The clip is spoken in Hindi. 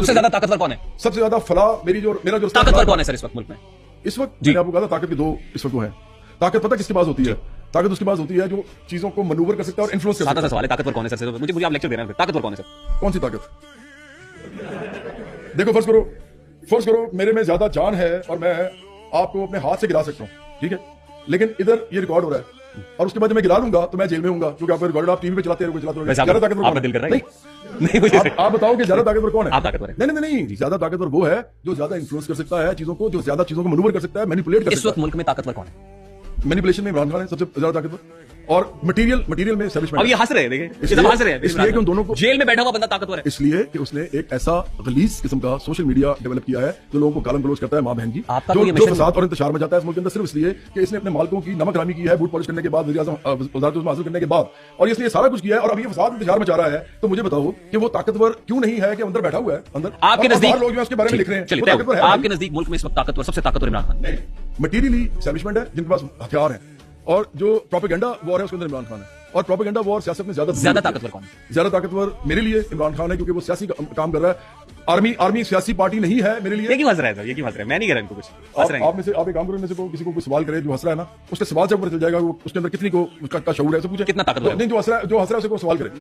सबसे ज्यादा ताकतवर कौन है? सबसे ज्यादा फलाह मेरा जो ताकतवर कौन है सर इस वक्त मुल्क में? इस वक्त मैंने आपको कहा था ताकत के दो इस वक्त वो है। ताकत पता किसके पास होती है? ताकत उसके पास होती है जो चीजों को मनूवर कर सकता है और इन्फ्लुएंस कर सकता है। सवाल है ताकतवर कौन है सर? मुझे आप लेक्चर दे रहे हैं, ताकतवर कौन है सर? कौन सी ताकत? देखो फर्ज करो मेरे में ज्यादा जान है और मैं आपको अपने हाथ से गिरा सकता हूँ, ठीक है, लेकिन इधर ये रिकॉर्ड हो रहा है और उसके बाद जब मैं गिरा लूंगा तो मैं जेल में हूंगा, क्योंकि आपका रिकॉर्ड आप टीवी पे चलाते रहोगे ज्यादा ताकतवर आपका दिल कर रहा है नहीं आप बताओ कि ज्यादा ताकतवर कौन है? आप ताकतवर है। नहीं, ज्यादा ताकतवर वो है जो ज्यादा इन्फ्लुएंस कर सकता है चीजों को, जो ज्यादा चीजों को मैन्यूवर कर सकता है, मैनिपुलेट कर सकता है। इस वक्त मुल्क में ताकतवर कौन है? मैनिपुलेशन में इमरान खान है सबसे ज्यादा ताकतवर, और मटेरियल में अब ये हंस रहे हैं, देखिए हंस रहे हैं इसलिए कि उन दोनों को जेल में बैठा हुआ बंदा ताकतवर है, इसलिए कि उसने एक ऐसा गलीज किस्म का सोशल मीडिया डेवलप किया है जो लोगों को गालम गलौज करता है, मां बहन की, जो फसाद और इंतशार में जाता है इस मुल्क के अंदर, सिर्फ इसलिए कि इसने अपने मालिकों की नमक हरामी की है, बूट पॉलिश करने के बाद, वज़ारत हासिल करने के बाद, और इसलिए सारा कुछ किया है और अभी ये फसाद इंतशार में जा रहा है। तो मुझे बताओ कि वो ताकतवर क्यों नहीं है कि अंदर बैठा हुआ है, अंदर आपके नजदीक लोग जो उसके बारे में लिख रहे हैं, आपके नजदीक मुल्क में इस वक्त ताकतवर, सबसे ताकतवर इमरान खान नहीं, मटीरियली एस्टैब्लिशमेंट है जिनके पास हथियार है, और जो प्रोपेगेंडा वॉर है उसके अंदर इमरान खान है, और प्रोपेगेंडा वॉर सियासत में ज्यादा ताकतवर कौन है? ज्यादा ताकतवर मेरे लिए इमरान खान है, क्योंकि वो सियासी काम कर रहा है। आर्मी सियासी पार्टी नहीं है मेरे लिए। ये क्यों हंस रहा है सर? ये क्यों हंस रहा है? मैं नहीं कह रहा इनको कुछ। आप में से आप एक काम करो, इनमें से किसी को कोई सवाल करे जो हंस रहा है ना, उसके सवाल से ऊपर चल जाएगा, उसके अंदर कितनी को उसका शऊर है, पूछे कितना ताकतवर है। नहीं, जो हंस रहा है उसे को सवाल करे।